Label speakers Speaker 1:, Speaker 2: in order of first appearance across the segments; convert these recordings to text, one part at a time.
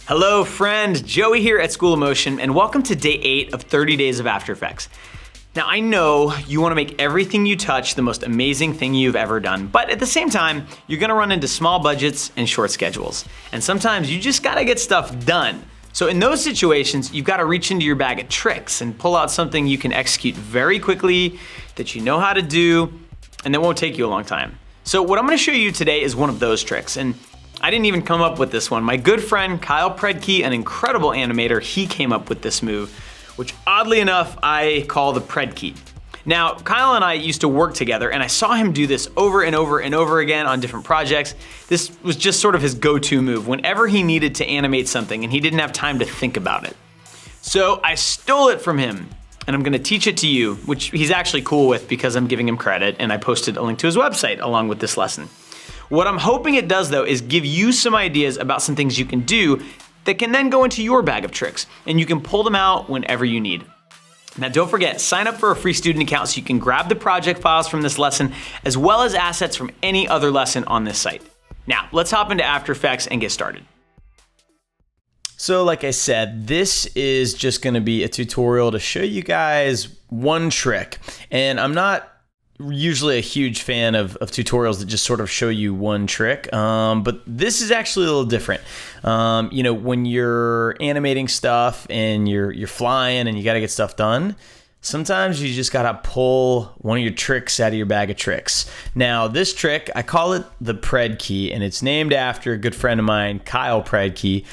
Speaker 1: Hello friend, Joey here at School of Motion, and welcome to day 8 of 30 days of After Effects. Now I know you want to make everything you touch the most amazing thing you've ever done, but at the same time, you're gonna run into small budgets and short schedules. And sometimes you just gotta get stuff done. So in those situations, you've gotta reach into your bag of tricks and pull out something you can execute very quickly, that you know how to do, and that won't take you a long time. So what I'm gonna show you today is one of those tricks, and I didn't even come up with this one. My good friend Kyle Predki, an incredible animator, he came up with this move, which oddly enough, I call the Predki. Now, Kyle and I used to work together, and I saw him do this over and over and over again on different projects. This was just sort of his go-to move whenever he needed to animate something and he didn't have time to think about it. So I stole it from him, and I'm gonna teach it to you, which he's actually cool with because I'm giving him credit, and I posted a link to his website along with this lesson. What I'm hoping it does though is give you some ideas about some things you can do that can then go into your bag of tricks, and you can pull them out whenever you need. Now don't forget, sign up for a free student account so you can grab the project files from this lesson as well as assets from any other lesson on this site. Now let's hop into After Effects and get started. So like I said, this is just gonna be a tutorial to show you guys one trick, and I'm not usually a huge fan of tutorials that just sort of show you one trick, but this is actually a little different. You know, when you're animating stuff and you're flying and you gotta get stuff done, sometimes you just gotta pull one of your tricks out of your bag of tricks. Now this trick, I call it the Predki, and it's named after a good friend of mine, Kyle Predki,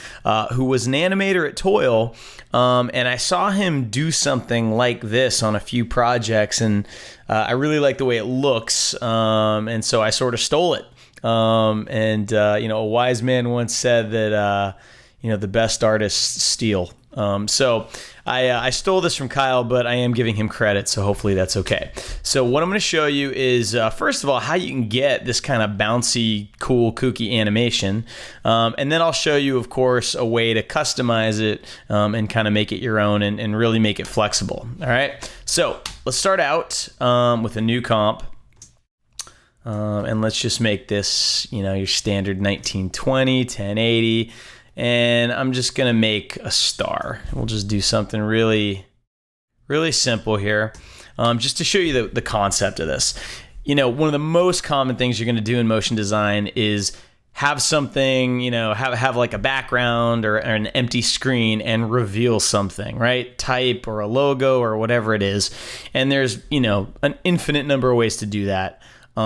Speaker 1: who was an animator at Toil, and I saw him do something like this on a few projects, and I really like the way it looks, and so I sort of stole it. You know, a wise man once said that you know, the best artists steal. So I stole this from Kyle, but I am giving him credit, so hopefully that's okay. So what I'm going to show you is, first of all, how you can get this kind of bouncy, cool, kooky animation. And then I'll show you, of course, a way to customize it and kind of make it your own and really make it flexible. All right, so let's start out with a new comp. And let's just make this, you know, your standard 1920, 1080. And I'm just gonna make a star. We'll just do something really, really simple here, just to show you the concept of this. You know, one of the most common things you're gonna do in motion design is have something, you know, have like a background or an empty screen and reveal something, right? Type or a logo or whatever it is. And there's, you know, an infinite number of ways to do that. You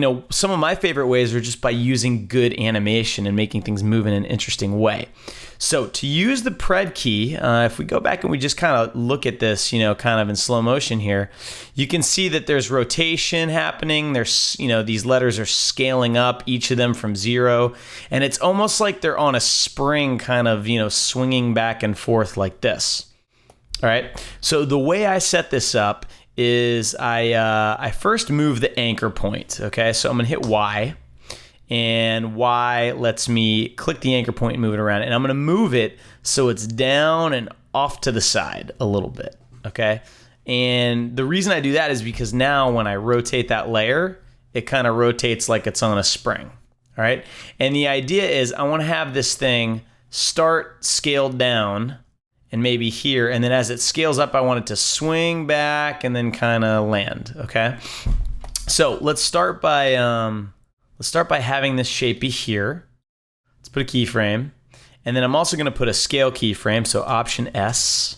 Speaker 1: know, some of my favorite ways are just by using good animation and making things move in an interesting way. So to use the Predki, if we go back and we just kind of look at this, you know, kind of in slow motion here, you can see that there's rotation happening. There's, you know, these letters are scaling up, each of them from 0, and it's almost like they're on a spring, kind of, you know, swinging back and forth like this. All right. So the way I set this up is I first move the anchor point, okay? So I'm gonna hit Y, and Y lets me click the anchor point and move it around, and I'm gonna move it so it's down and off to the side a little bit, okay? And the reason I do that is because now when I rotate that layer, it kind of rotates like it's on a spring, all right? And the idea is I wanna have this thing start scaled down, and maybe here, and then as it scales up, I want it to swing back and then kind of land, okay? So let's start by having this shape be here. Let's put a keyframe, and then I'm also gonna put a scale keyframe, so Option S.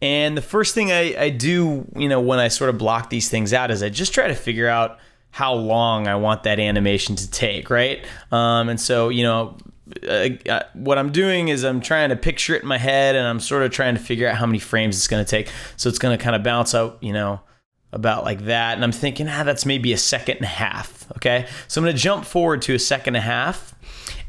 Speaker 1: And the first thing I do, you know, when I sort of block these things out is I just try to figure out how long I want that animation to take, right? And so, you know, what I'm doing is I'm trying to picture it in my head, and I'm sort of trying to figure out how many frames it's going to take. So it's going to kind of bounce out, you know, about like that. And I'm thinking, that's maybe 1.5 seconds, okay? So I'm going to jump forward to 1.5 seconds,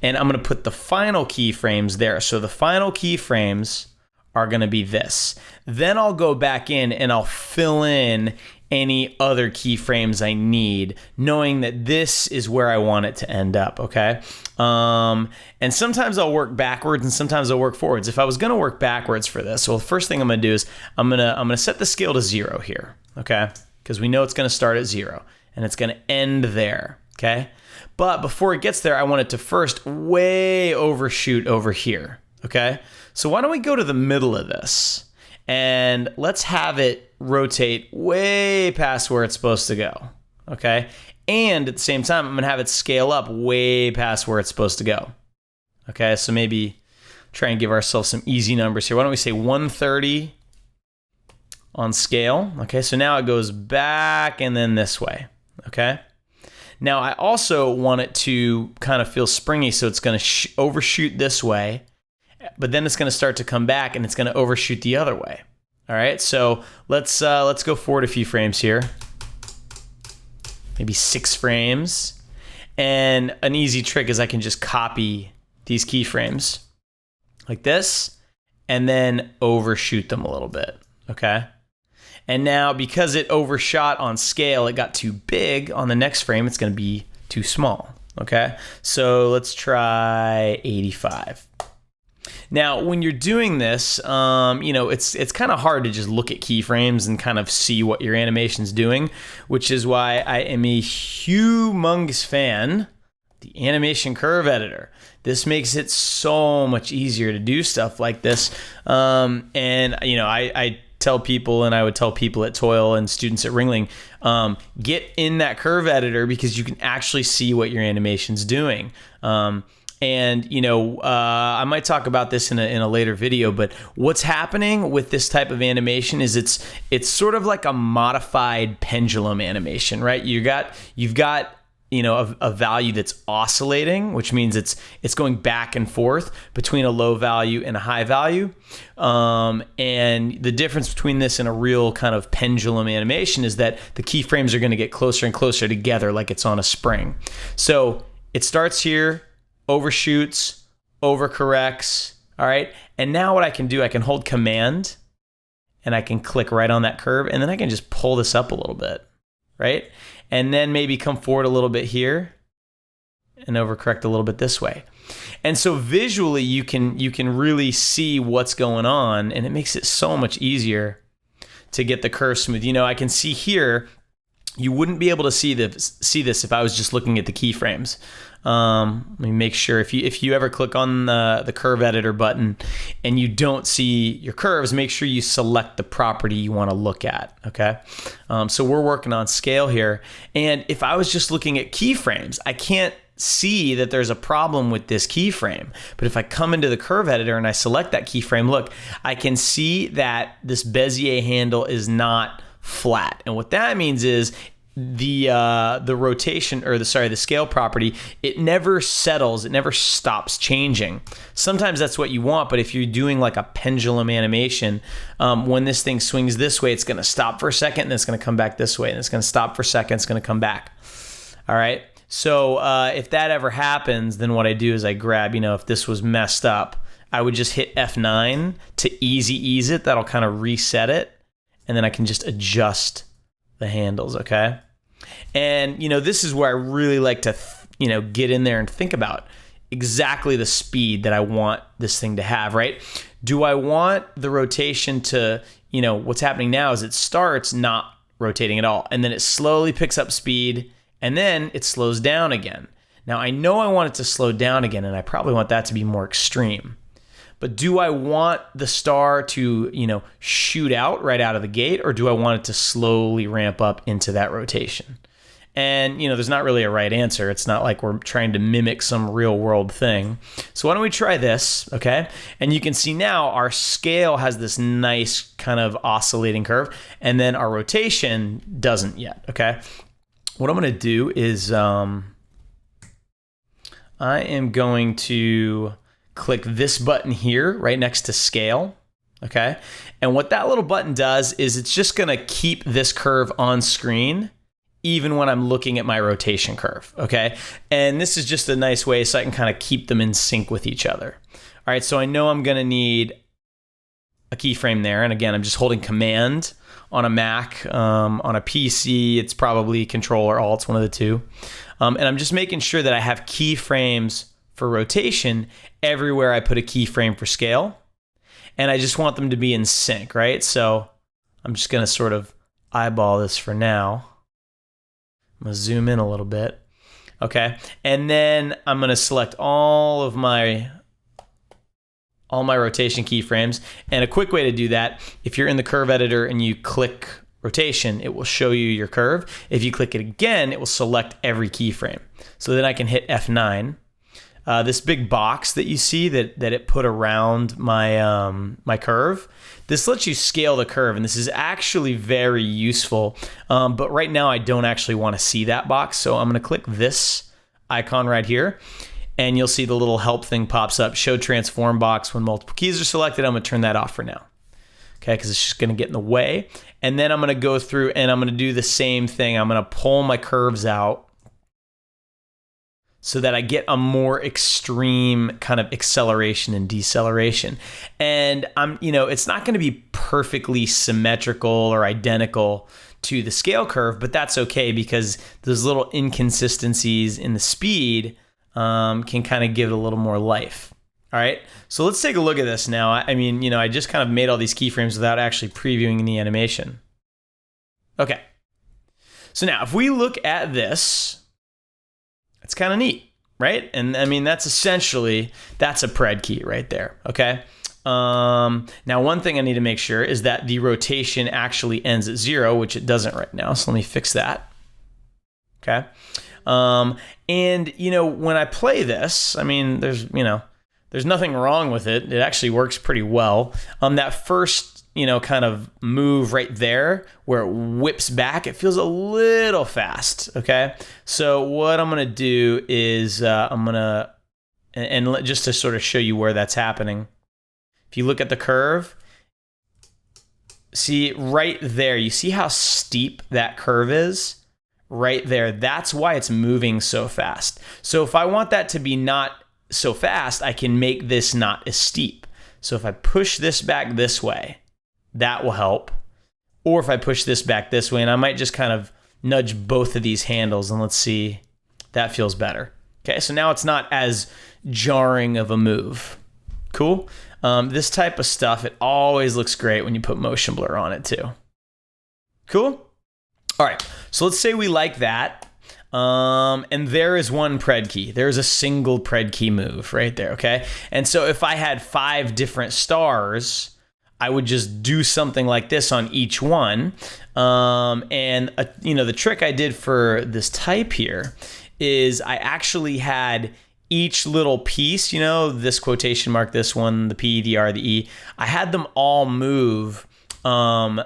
Speaker 1: and I'm going to put the final keyframes there. So the final keyframes are going to be this. Then I'll go back in and I'll fill in any other keyframes I need, knowing that this is where I want it to end up, okay? And sometimes I'll work backwards and sometimes I'll work forwards. If I was gonna work backwards for this, well, the first thing I'm gonna do is I'm gonna set the scale to 0 here, okay? Because we know it's gonna start at 0 and it's gonna end there. okay? But before it gets there, I want it to first way overshoot over here, okay? So why don't we go to the middle of this and let's have it rotate way past where it's supposed to go, okay? And at the same time, I'm gonna have it scale up way past where it's supposed to go, okay? So maybe try and give ourselves some easy numbers here. Why don't we say 130 on scale, okay? So now it goes back and then this way, okay? Now I also want it to kind of feel springy, so it's gonna overshoot this way, but then it's gonna start to come back and it's gonna overshoot the other way. All right, so let's go forward a few frames here. Maybe 6 frames. And an easy trick is I can just copy these keyframes like this and then overshoot them a little bit, okay? And now because it overshot on scale, it got too big, on the next frame it's gonna be too small, okay? So let's try 85. Now, when you're doing this, it's kind of hard to just look at keyframes and kind of see what your animation's doing, which is why I am a humongous fan of the animation curve editor. This makes it so much easier to do stuff like this. I tell people, and I would tell people at Toil and students at Ringling, get in that curve editor because you can actually see what your animation's doing. I might talk about this in a later video, but what's happening with this type of animation is it's sort of like a modified pendulum animation, right? You've got a value that's oscillating, which means it's going back and forth between a low value and a high value. And the difference between this and a real kind of pendulum animation is that the keyframes are going to get closer and closer together, like it's on a spring. So it starts here, overshoots, overcorrects, all right? And now what I can do, I can hold Command and I can click right on that curve, and then I can just pull this up a little bit, right? And then maybe come forward a little bit here and overcorrect a little bit this way. And so visually you can really see what's going on, and it makes it so much easier to get the curve smooth. I can see here, you wouldn't be able to see this if I was just looking at the keyframes. Let me make sure, if you ever click on the curve editor button and you don't see your curves, make sure you select the property you want to look at, okay? So we're working on scale here, and if I was just looking at keyframes, I can't see that there's a problem with this keyframe. But if I come into the curve editor and I select that keyframe, look, I can see that this Bezier handle is not flat. And what that means is the rotation, or the scale property, it never settles, it never stops changing. Sometimes that's what you want, but if you're doing like a pendulum animation, when this thing swings this way, it's gonna stop for a second and it's gonna come back this way, and it's gonna stop for a second, it's gonna come back. All right, so if that ever happens, then what I do is I grab, if this was messed up, I would just hit F9 to ease it. That'll kind of reset it, and then I can just adjust the handles, okay? And this is where I really like to get in there and think about exactly the speed that I want this thing to have, right? Do I want the rotation to, what's happening now is it starts not rotating at all, and then it slowly picks up speed, and then it slows down again. Now I know I want it to slow down again, and I probably want that to be more extreme. But do I want the star to, shoot out right out of the gate, or do I want it to slowly ramp up into that rotation? And, there's not really a right answer. It's not like we're trying to mimic some real world thing. So why don't we try this, okay? And you can see now our scale has this nice kind of oscillating curve, and then our rotation doesn't yet, okay? What I'm going to do is I am going to click this button here right next to scale, okay? And what that little button does is it's just gonna keep this curve on screen even when I'm looking at my rotation curve, okay? And this is just a nice way so I can kind of keep them in sync with each other. All right, so I know I'm gonna need a keyframe there, and again, I'm just holding Command on a Mac. On a PC, it's probably Control or Alt, one of the two. And I'm just making sure that I have keyframes for rotation everywhere I put a keyframe for scale, and I just want them to be in sync, right? So I'm just gonna sort of eyeball this for now. I'm gonna zoom in a little bit, okay? And then I'm gonna select all my rotation keyframes. And a quick way to do that, if you're in the curve editor and you click rotation, it will show you your curve. If you click it again, it will select every keyframe. So then I can hit F9. This big box that you see that it put around my my curve, this lets you scale the curve, and this is actually very useful. But right now I don't actually want to see that box, so I'm going to click this icon right here, and you'll see the little help thing pops up, show transform box when multiple keys are selected. I'm going to turn that off for now. Okay, because it's just going to get in the way. And then I'm going to go through and I'm going to do the same thing. I'm going to pull my curves out so that I get a more extreme kind of acceleration and deceleration. And it's not going to be perfectly symmetrical or identical to the scale curve, but that's okay because those little inconsistencies in the speed can kind of give it a little more life. All right, so let's take a look at this now. I just kind of made all these keyframes without actually previewing the animation. Okay, so now if we look at this, it's kind of neat, right? And that's a Predki right there, okay? Now one thing I need to make sure is that the rotation actually ends at 0, which it doesn't right now, so let me fix that, okay? And when I play this, there's nothing wrong with it. It actually works pretty well. That first, kind of move right there where it whips back, it feels a little fast, okay? So what I'm gonna do is just to sort of show you where that's happening. If you look at the curve, see right there, you see how steep that curve is? Right there, that's why it's moving so fast. So if I want that to be not so fast, I can make this not as steep. So if I push this back this way, that will help. Or if I push this back this way, and I might just kind of nudge both of these handles, and let's see, that feels better. Okay, so now it's not as jarring of a move. Cool. This type of stuff, it always looks great when you put motion blur on it too. Cool? All right, so let's say we like that. And there is one Predki. There's a single Predki move right there, okay? And so if I had 5 different stars, I would just do something like this on each one. The trick I did for this type here is I actually had each little piece, this quotation mark, this one, the P, the R, the E, I had them all move, kind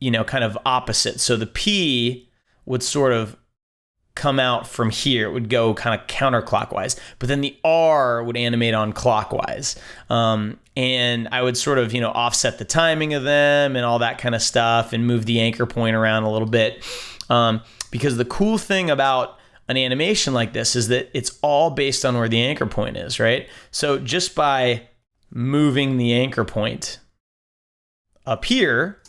Speaker 1: of opposite. So the P would sort of come out from here. It would go kind of counterclockwise, but then the R would animate on clockwise. And I would sort of, offset the timing of them and all that kind of stuff and move the anchor point around a little bit. Because the cool thing about an animation like this is that it's all based on where the anchor point is, right? So just by moving the anchor point up here,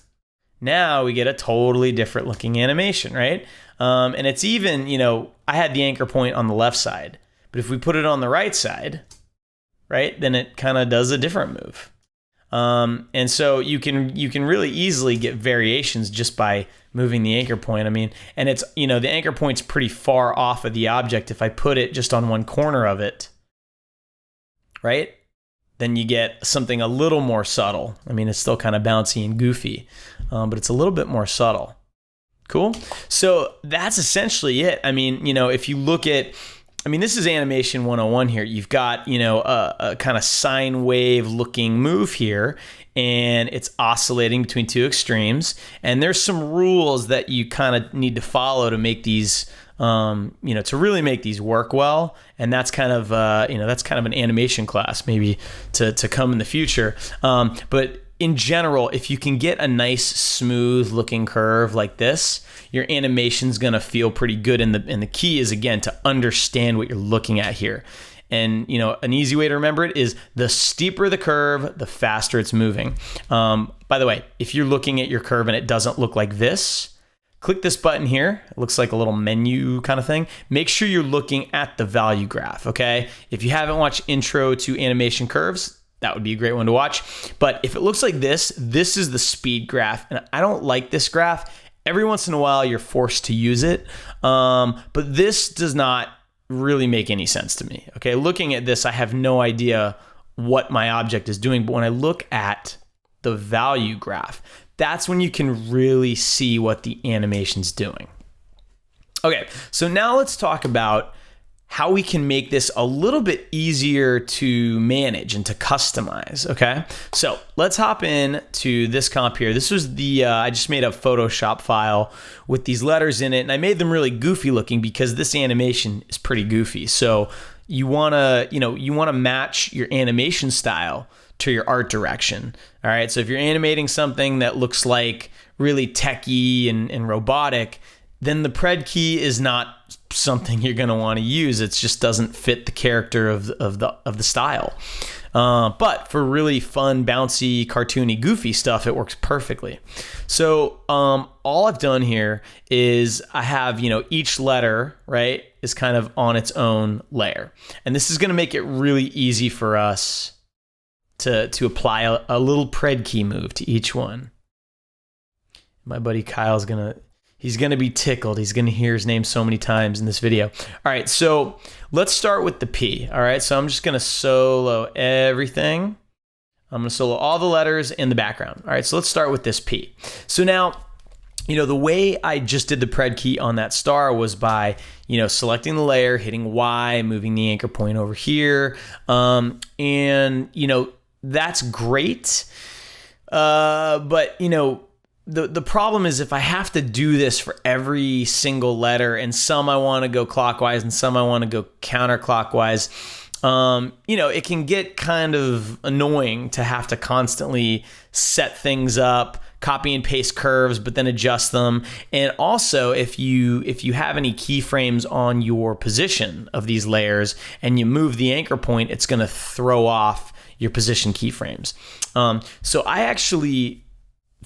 Speaker 1: now we get a totally different looking animation, right? And it's even, I had the anchor point on the left side, but if we put it on the right side, right, then it kind of does a different move. And so you can really easily get variations just by moving the anchor point. And it's, the anchor point's pretty far off of the object. If I put it just on one corner of it, right, then you get something a little more subtle. It's still kind of bouncy and goofy, but it's a little bit more subtle. Cool. So that's essentially it. If you look at, this is animation 101 here. You've got, a kind of sine wave looking move here, and it's oscillating between 2 extremes. And there's some rules that you kind of need to follow to make these, to really make these work well. And that's kind of, an animation class maybe to come in the future. But in general, if you can get a nice smooth looking curve like this, your animation's gonna feel pretty good. And the key is, again, to understand what you're looking at here. And an easy way to remember it is the steeper the curve, the faster it's moving. By the way, if you're looking at your curve and it doesn't look like this, click this button here. It looks like a little menu kind of thing. Make sure you're looking at the value graph, okay? If you haven't watched Intro to Animation Curves, that would be a great one to watch. But if it looks like this is the speed graph. And I don't like this graph. Every once in a while, you're forced to use it. But this does not really make any sense to me. Okay, looking at this, I have no idea what my object is doing, but when I look at the value graph, that's when you can really see what the animation's doing. Okay, so now let's talk about how we can make this a little bit easier to manage and to customize, okay? So let's hop in to this comp here. This was the, I just made a Photoshop file with these letters in it, and I made them really goofy looking because this animation is pretty goofy. So you wanna match your animation style to your art direction, all right? So if you're animating something that looks like really techy and robotic, then the Predki is not something you're going to want to use. It just doesn't fit the character of the style. But for really fun, bouncy, cartoony, goofy stuff, it works perfectly. So all I've done here is I have, each letter, right, is kind of on its own layer. And this is going to make it really easy for us to apply a little Predki move to each one. My buddy Kyle's he's going to be tickled. He's going to hear his name so many times in this video. All right, so let's start with the P. All right, so I'm just going to solo everything. I'm going to solo all the letters in the background. All right, so let's start with this P. So now, the way I just did the Predki on that star was by, selecting the layer, hitting Y, moving the anchor point over here. And, that's great. But, the problem is if I have to do this for every single letter, and some I want to go clockwise and some I want to go counterclockwise, it can get kind of annoying to have to constantly set things up, copy and paste curves, but then adjust them. And also, if you have any keyframes on your position of these layers and you move the anchor point, it's going to throw off your position keyframes. So I actually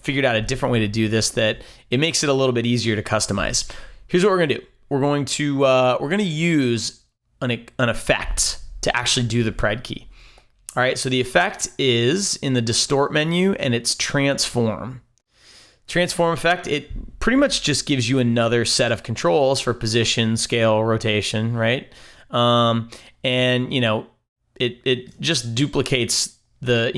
Speaker 1: figured out a different way to do this that it makes it a little bit easier to customize. Here's what we're gonna do. We're going to use an effect to actually do the Predki. All right, so the effect is in the distort menu and it's transform. Transform effect, it pretty much just gives you another set of controls for position, scale, rotation, right? And it just duplicates the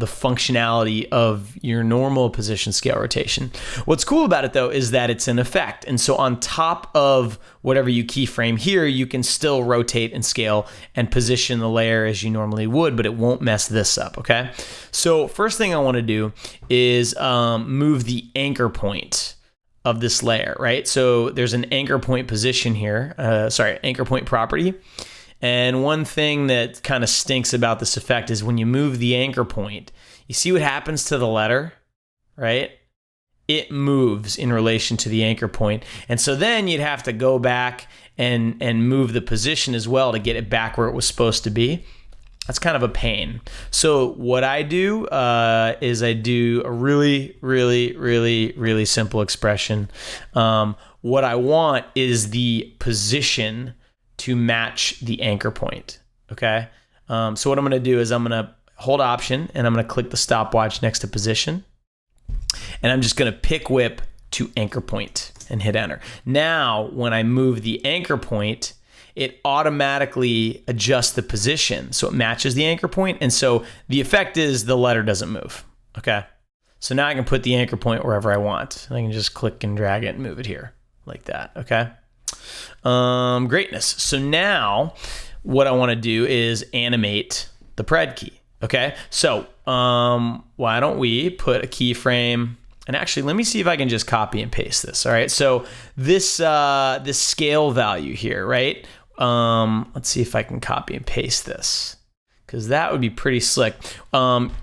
Speaker 1: functionality of your normal position, scale, rotation. What's cool about it though is that it's an effect. And so on top of whatever you keyframe here, you can still rotate and scale and position the layer as you normally would, but it won't mess this up, okay? So first thing I wanna do is move the anchor point of this layer, right? So there's an anchor point position here, anchor point property. And one thing that kind of stinks about this effect is when you move the anchor point, you see what happens to the letter, right? It moves in relation to the anchor point. And so then you'd have to go back and move the position as well to get it back where it was supposed to be. That's kind of a pain. So what I do is I do a really, really, really, really simple expression. What I want is the position to match the anchor point, okay? So what I'm gonna do is I'm gonna hold Option and I'm gonna click the stopwatch next to position. And I'm just gonna pick whip to anchor point and hit enter. Now, when I move the anchor point, it automatically adjusts the position so it matches the anchor point. And so the effect is the letter doesn't move, okay? So now I can put the anchor point wherever I want. I can just click and drag it and move it here like that, okay? Greatness. So now what I want to do is animate the Predki. Okay. So, why don't we put a keyframe, and actually let me see if I can just copy and paste this. All right. So this scale value here, right? Let's see if I can copy and paste this, because that would be pretty slick.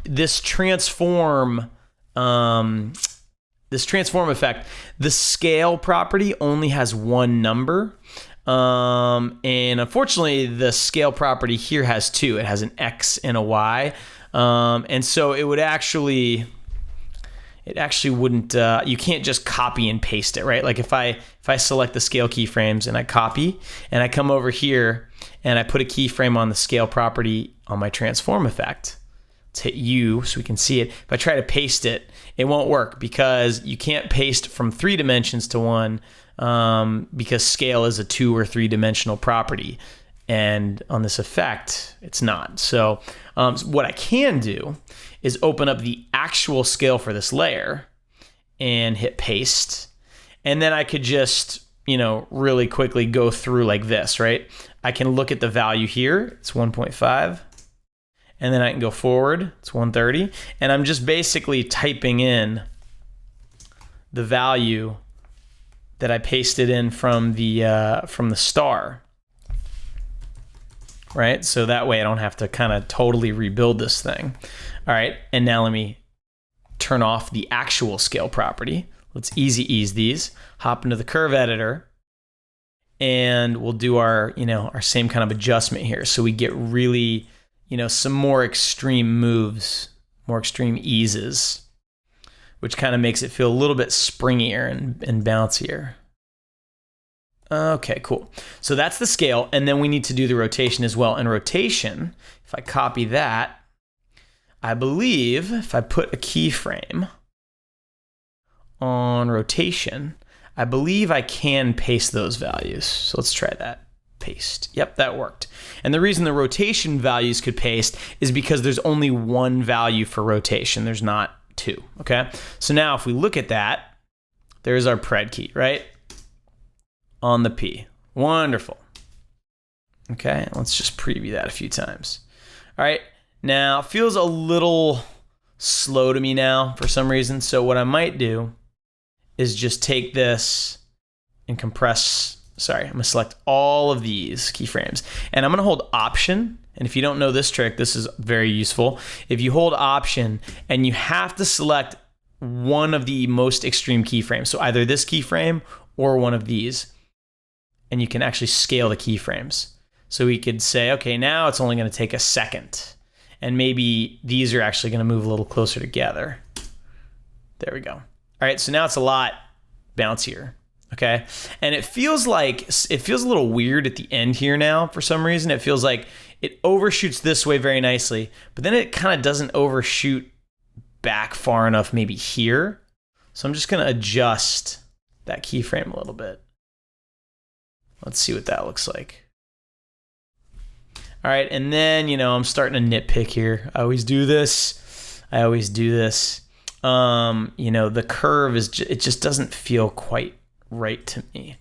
Speaker 1: This transform effect, the scale property only has one number. And unfortunately, the scale property here has two. It has an X and a Y. And so it actually wouldn't, you can't just copy and paste it, right? Like if I select the scale keyframes and I copy and I come over here and I put a keyframe on the scale property on my transform effect, let's hit U so we can see it. If I try to paste it, it won't work because you can't paste from 3 dimensions to 1 because scale is a 2 or 3 dimensional property. And on this effect, it's not. So what I can do is open up the actual scale for this layer and hit paste. And then I could just, really quickly go through like this, right? I can look at the value here. It's 1.5. And then I can go forward. It's 130. And I'm just basically typing in the value that I pasted in from the star. Right? So that way I don't have to kind of totally rebuild this thing. All right, and now let me turn off the actual scale property. Let's easy ease these, hop into the curve editor, and we'll do our, our same kind of adjustment here. So we get really, some more extreme moves, more extreme eases, which kind of makes it feel a little bit springier and bouncier. Okay, cool. So that's the scale, and then we need to do the rotation as well. And rotation, if I copy that, I believe if I put a keyframe on rotation, I believe I can paste those values. So let's try that. Paste. Yep, that worked. And the reason the rotation values could paste is because there's only one value for rotation. There's not 2, okay? So now if we look at that, there's our Predki, right? On the P. Wonderful. Okay, let's just preview that a few times. All right, now it feels a little slow to me now for some reason. So what I might do is just take this and compress. Sorry, I'm gonna select all of these keyframes and I'm gonna hold Option. And if you don't know this trick, this is very useful. If you hold Option and you have to select one of the most extreme keyframes, so either this keyframe or one of these, and you can actually scale the keyframes. So we could say, okay, now it's only gonna take a second. And maybe these are actually gonna move a little closer together. There we go. All right, so now it's a lot bouncier, okay? And it feels a little weird at the end here now for some reason. It feels like it overshoots this way very nicely, but then it kind of doesn't overshoot back far enough maybe here. So I'm just gonna adjust that keyframe a little bit. Let's see what that looks like. All right, and then, I'm starting to nitpick here. I always do this. The curve it just doesn't feel quite right to me.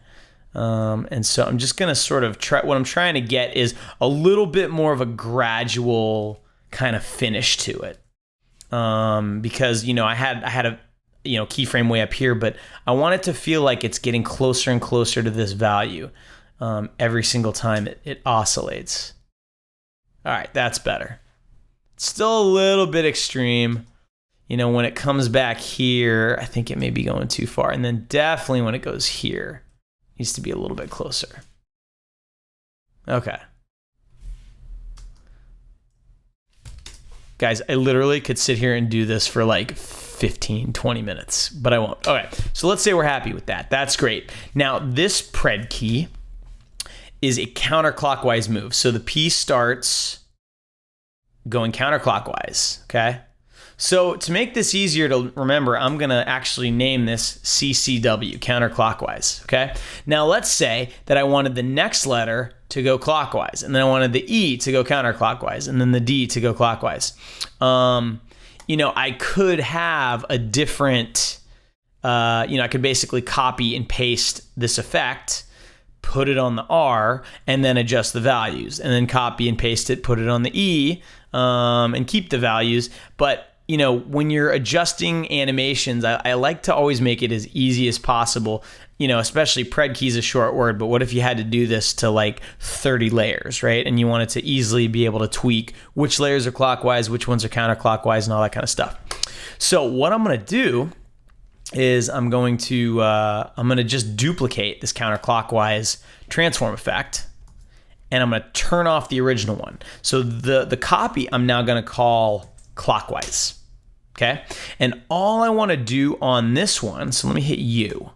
Speaker 1: And so I'm just gonna sort of what I'm trying to get is a little bit more of a gradual kind of finish to it. Because, I had a, keyframe way up here, but I want it to feel like it's getting closer and closer to this value every single time it oscillates. All right, that's better. It's still a little bit extreme. When it comes back here, I think it may be going too far. And then definitely when it goes here, it needs to be a little bit closer. Okay. Guys, I literally could sit here and do this for like 15, 20 minutes, but I won't. Okay, so let's say we're happy with that. That's great. Now, this Predki is a counterclockwise move. So the P starts going counterclockwise, okay? So to make this easier to remember, I'm gonna actually name this CCW, counterclockwise, okay? Now let's say that I wanted the next letter to go clockwise, and then I wanted the E to go counterclockwise, and then the D to go clockwise. I could have a different, I could basically copy and paste this effect, put it on the R, and then adjust the values, and then copy and paste it, put it on the E, and keep the values. But when you're adjusting animations, I like to always make it as easy as possible. Especially Predki is a short word, but what if you had to do this to like 30 layers, right? And you wanted to easily be able to tweak which layers are clockwise, which ones are counterclockwise, and all that kind of stuff. So what I'm gonna do is I'm going to just duplicate this counterclockwise transform effect, and I'm gonna turn off the original one. So the copy I'm now gonna call clockwise, okay? And all I wanna do on this one, so let me hit U,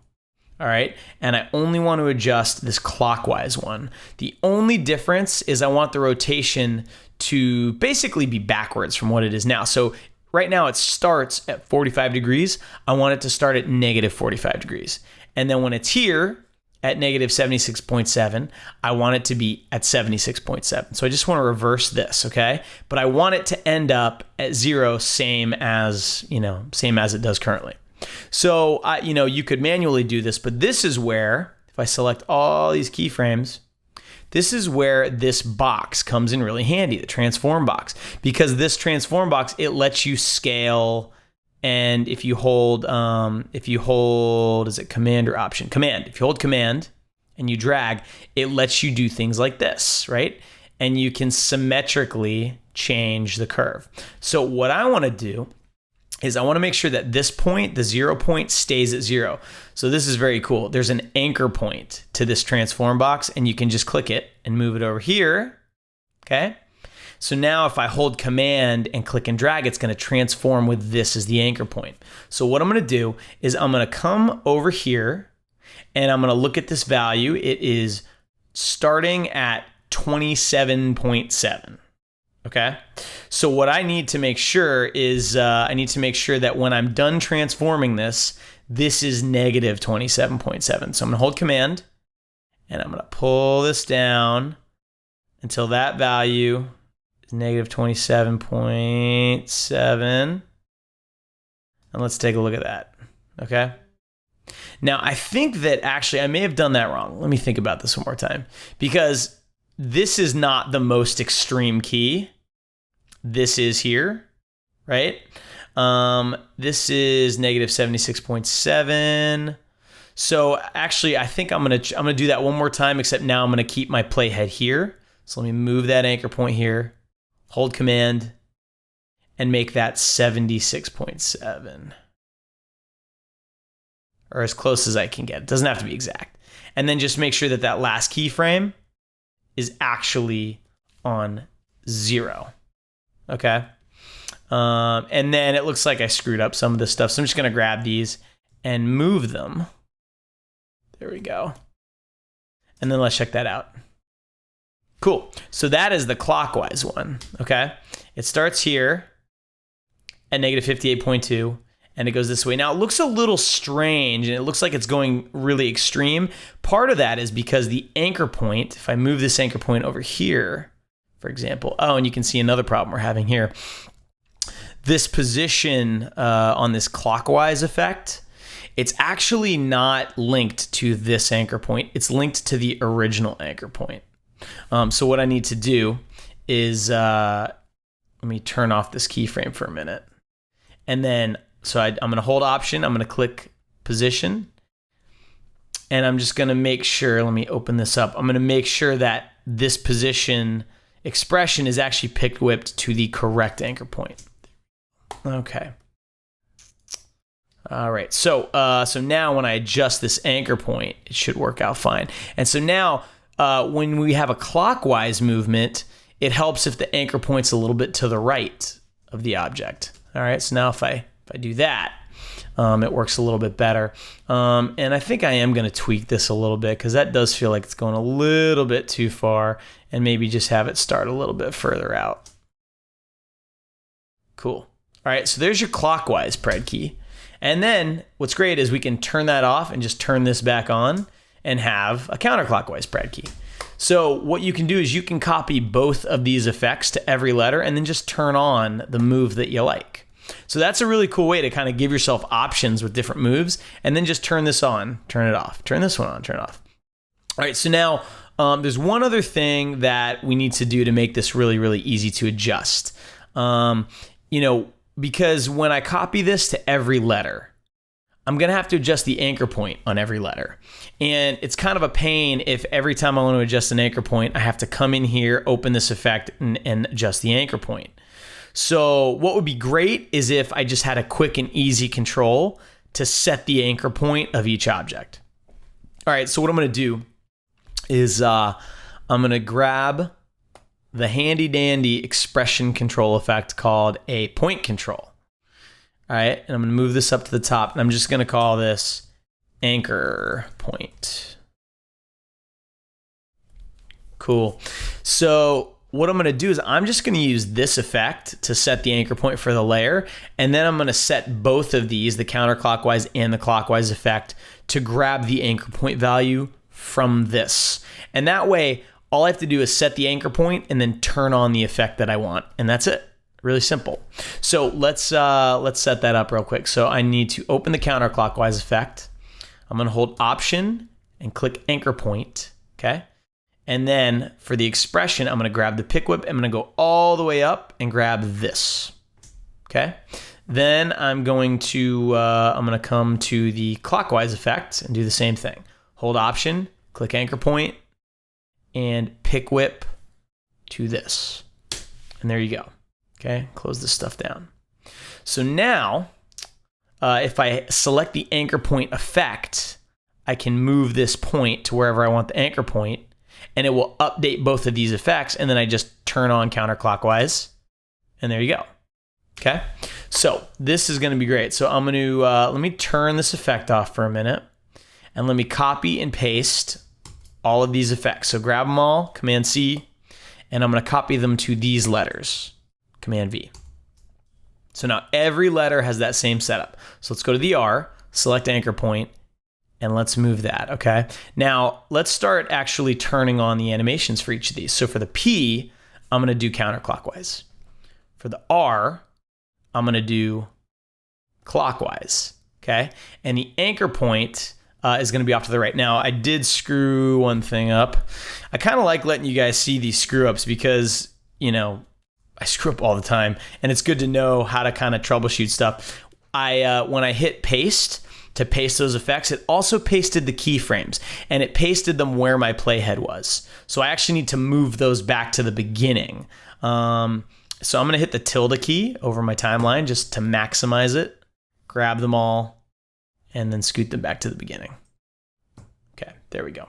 Speaker 1: all right? And I only want to adjust this clockwise one. The only difference is I want the rotation to basically be backwards from what it is now. So right now it starts at 45 degrees. I want it to start at negative 45 degrees. And then when it's here, at negative 76.7. I want it to be at 76.7. So I just want to reverse this, okay? But I want it to end up at 0, same as it does currently. So, you could manually do this, but this is where, if I select all these keyframes, this is where this box comes in really handy, the transform box, because this transform box, it lets you scale. And if you hold, is it command or option? Command. If you hold command and you drag, it lets you do things like this, right? And you can symmetrically change the curve. So what I want to do is I want to make sure that this point, the 0 point, stays at 0. So this is very cool. There's an anchor point to this transform box, and you can just click it and move it over here, okay? So now if I hold command and click and drag, it's going to transform with this as the anchor point. So what I'm going to do is I'm going to come over here, and I'm going to look at this value. It is starting at 27.7. Okay, so what I need to make sure is I need to make sure that when I'm done transforming this, this is negative 27.7. So I'm going to hold command, and I'm going to pull this down until that value is negative 27.7. And let's take a look at that. Okay. Now, I think that actually I may have done that wrong. Let me think about this one more time, because this is not the most extreme key. This is here, right? This is negative 76.7. So actually, I think I'm gonna do that one more time, except now I'm gonna keep my playhead here. So let me move that anchor point here, hold command, and make that 76.7. Or as close as I can get. It doesn't have to be exact. And then just make sure that that last keyframe is actually on 0. Okay. And then it looks like I screwed up some of this stuff. So I'm just going to grab these and move them. There we go. And then let's check that out. Cool. So that is the clockwise one. Okay. It starts here at negative 58.2. And it goes this way. Now, it looks a little strange, and it looks like it's going really extreme. Part of that is because the anchor point, if I move this anchor point over here, for example, and you can see another problem we're having here. This position on this clockwise effect, it's actually not linked to this anchor point. It's linked to the original anchor point. So what I need to do is, let me turn off this keyframe for a minute. And then, so I'm going to hold option, I'm going to click position, and I'm just going to make sure, let me open this up. I'm going to make sure that this position expression is actually pick whipped to the correct anchor point. Okay. All right. So now when I adjust this anchor point, it should work out fine. And so now when we have a clockwise movement, it helps if the anchor point's a little bit to the right of the object. All right. So now if I do that, it works a little bit better. And I think I am going to tweak this a little bit, because that does feel like it's going a little bit too far, and maybe just have it start a little bit further out. Cool. All right, so there's your clockwise Predki. And then what's great is we can turn that off and just turn this back on and have a counterclockwise Predki. So what you can do is you can copy both of these effects to every letter and then just turn on the move that you like. So that's a really cool way to kind of give yourself options with different moves, and then just turn this on, turn it off, turn this one on, turn it off. All right, so now there's one other thing that we need to do to make this really, really easy to adjust. Because when I copy this to every letter, I'm going to have to adjust the anchor point on every letter. And it's kind of a pain if every time I want to adjust an anchor point, I have to come in here, open this effect, and adjust the anchor point. So what would be great is if I just had a quick and easy control to set the anchor point of each object. All right, so what I'm going to do is I'm going to grab the handy dandy expression control effect called a point control. All right, and I'm going to move this up to the top, and I'm just going to call this anchor point. Cool. So what I'm going to do is I'm just going to use this effect to set the anchor point for the layer, and then I'm going to set both of these, the counterclockwise and the clockwise effect, to grab the anchor point value
Speaker 2: from this. And that way, all I have to do is set the anchor point and then turn on the effect that I want. And that's it. Really simple. So let's set that up real quick. So I need to open the counterclockwise effect. I'm going to hold Option and click anchor point. Okay. And then for the expression, I'm going to grab the pick whip. I'm going to go all the way up and grab this. Okay. Then I'm going to come to the clockwise effect and do the same thing. Hold Option, click anchor point, and pick whip to this. And there you go. Okay, close this stuff down. So now, if I select the anchor point effect, I can move this point to wherever I want the anchor point, and it will update both of these effects, and then I just turn on counterclockwise, and there you go. Okay, so this is gonna be great. So I'm gonna, let me turn this effect off for a minute, and let me copy and paste all of these effects. So grab them all, Command C, and I'm gonna copy them to these letters, Command V. So now every letter has that same setup. So let's go to the R, select anchor point, and let's move that, okay? Now, let's start actually turning on the animations for each of these. So for the P, I'm gonna do counterclockwise. For the R, I'm gonna do clockwise, okay? And the anchor point is gonna be off to the right. Now, I did screw one thing up. I kinda like letting you guys see these screw ups because, you know, I screw up all the time, and it's good to know how to kind of troubleshoot stuff. When I hit paste to paste those effects, it also pasted the keyframes, and it pasted them where my playhead was. So I actually need to move those back to the beginning. So I'm gonna hit the tilde key over my timeline just to maximize it, grab them all, and then scoot them back to the beginning. Okay, there we go.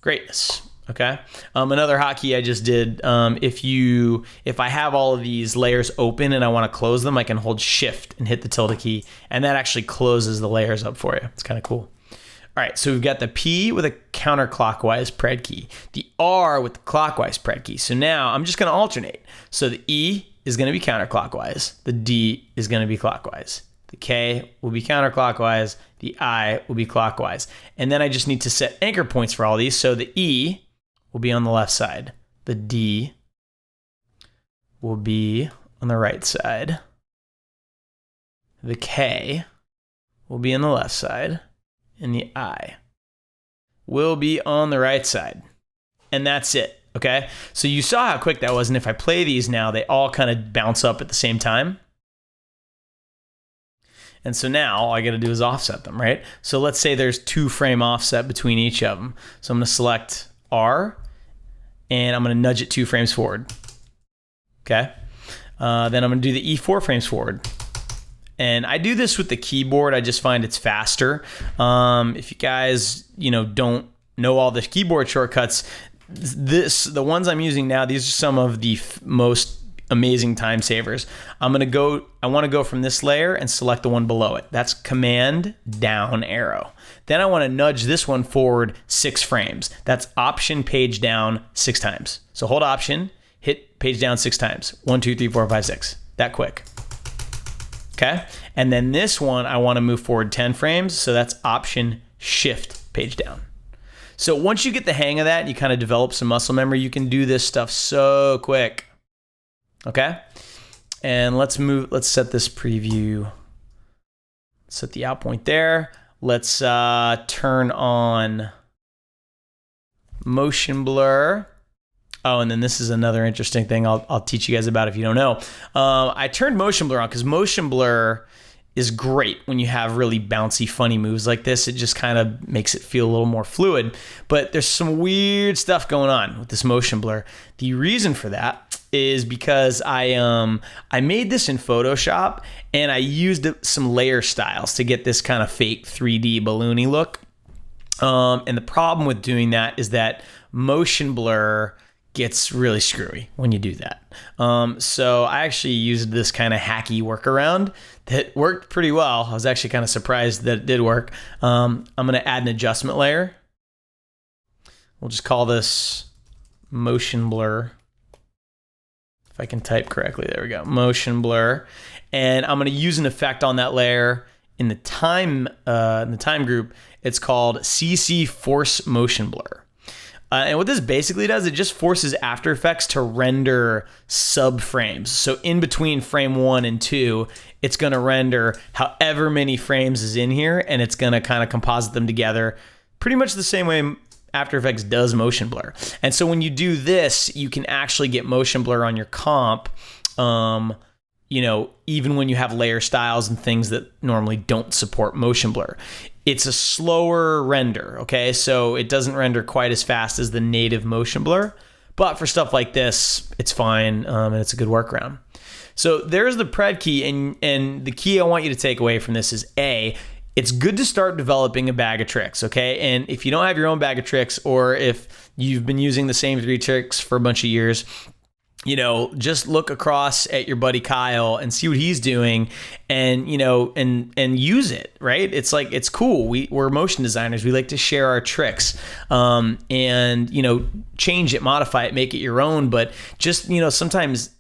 Speaker 2: Greatness. Okay. Another hotkey I just did. If I have all of these layers open and I want to close them, I can hold Shift and hit the tilde key, and that actually closes the layers up for you. It's kind of cool. All right, so we've got the P with a counterclockwise Predki, the R with the clockwise Predki. So now I'm just going to alternate. So the E is going to be counterclockwise, the D is going to be clockwise, the K will be counterclockwise, the I will be clockwise, and then I just need to set anchor points for all these. So the E will be on the left side. The D will be on the right side. The K will be on the left side. And the I will be on the right side. And that's it, okay? So you saw how quick that was, and if I play these now, they all kind of bounce up at the same time. And so now all I gotta do is offset them, right? So let's say there's 2-frame offset between each of them. So I'm gonna select R, and I'm gonna nudge it 2 frames forward, okay? Then I'm gonna do the E4 frames forward. And I do this with the keyboard, I just find it's faster. If you guys, don't know all the keyboard shortcuts, the ones I'm using now, these are some of the most amazing time savers. I want to go from this layer and select the one below it. That's Command down arrow. Then I want to nudge this one forward 6 frames. That's Option page down 6 times. So hold Option, hit page down 6 times. 1, 2, 3, 4, 5, 6. That quick. Okay. And then this one, I want to move forward 10 frames. So that's Option Shift page down. So once you get the hang of that and you kind of develop some muscle memory, you can do this stuff so quick. Okay. And let's set this preview. Set the out point there. Let's turn on motion blur. Oh, and then this is another interesting thing I'll teach you guys about if you don't know. I turned motion blur on because motion blur is great when you have really bouncy, funny moves like this. It just kind of makes it feel a little more fluid. But there's some weird stuff going on with this motion blur. The reason for that is because I made this in Photoshop and I used some layer styles to get this kind of fake 3D balloony look. And the problem with doing that is that motion blur gets really screwy when you do that. So I actually used this kind of hacky workaround that worked pretty well. I was actually kind of surprised that it did work. I'm going to add an adjustment layer. We'll just call this motion blur. If I can type correctly, there we go, motion blur. And I'm going to use an effect on that layer in the time group, it's called CC Force Motion Blur. And what this basically does, it just forces After Effects to render subframes. So in between frame 1 and 2, it's going to render however many frames is in here, and it's going to kind of composite them together pretty much the same way After Effects does motion blur. And so when you do this, you can actually get motion blur on your comp, even when you have layer styles and things that normally don't support motion blur. It's a slower render, okay? So it doesn't render quite as fast as the native motion blur, but for stuff like this, it's fine, and it's a good workaround. So there's the Predki, and the key I want you to take away from this is it's good to start developing a bag of tricks, okay? And if you don't have your own bag of tricks, or if you've been using the same 3 tricks for a bunch of years, just look across at your buddy Kyle and see what he's doing, and use it, right? It's like, it's cool. We're motion designers. We like to share our tricks, and change it, modify it, make it your own. But just, sometimes,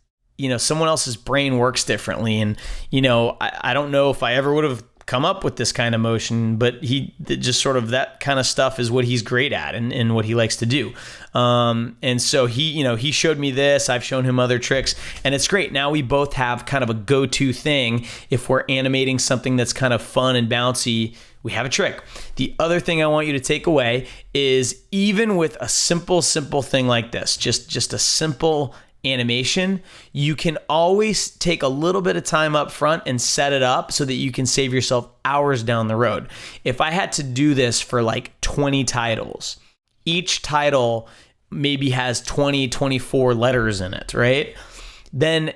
Speaker 2: someone else's brain works differently. And, I don't know if I ever would have come up with this kind of motion, but just sort of that kind of stuff is what he's great at and what he likes to do. And so he showed me this, I've shown him other tricks, and it's great. Now we both have kind of a go-to thing. If we're animating something that's kind of fun and bouncy, we have a trick. The other thing I want you to take away is, even with a simple thing like this, just a simple animation, you can always take a little bit of time up front and set it up so that you can save yourself hours down the road. If I had to do this for like 20 titles, each title maybe has 20, 24 letters in it, right? Then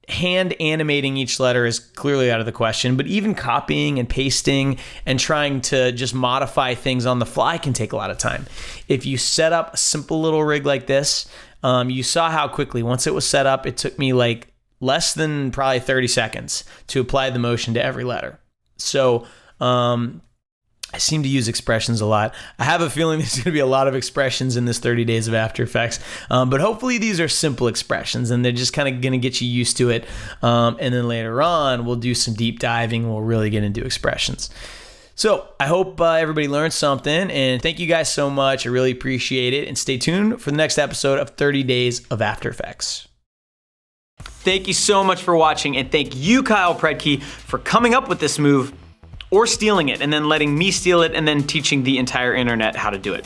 Speaker 2: hand animating each letter is clearly out of the question, but even copying and pasting and trying to just modify things on the fly can take a lot of time. If you set up a simple little rig like this, you saw how quickly, once it was set up, it took me like less than probably 30 seconds to apply the motion to every letter. So I seem to use expressions a lot. I have a feeling there's going to be a lot of expressions in this 30 days of After Effects, but hopefully these are simple expressions and they're just kind of going to get you used to it. And then later on, we'll do some deep diving. We'll really get into expressions. So I hope everybody learned something, and thank you guys so much. I really appreciate it, and stay tuned for the next episode of 30 Days of After Effects.
Speaker 1: Thank you so much for watching, and thank you, Kyle Predki, for coming up with this move, or stealing it and then letting me steal it and then teaching the entire internet how to do it.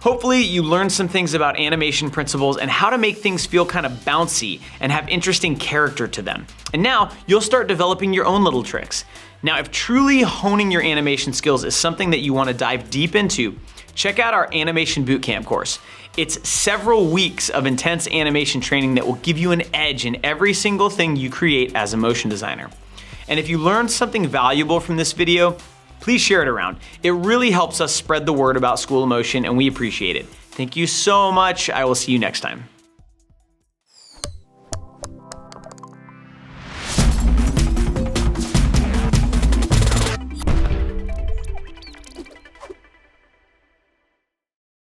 Speaker 1: Hopefully you learned some things about animation principles and how to make things feel kind of bouncy and have interesting character to them. And now you'll start developing your own little tricks. Now, if truly honing your animation skills is something that you want to dive deep into, check out our Animation Bootcamp course. It's several weeks of intense animation training that will give you an edge in every single thing you create as a motion designer. And if you learned something valuable from this video, please share it around. It really helps us spread the word about School of Motion, and we appreciate it. Thank you so much. I will see you next time.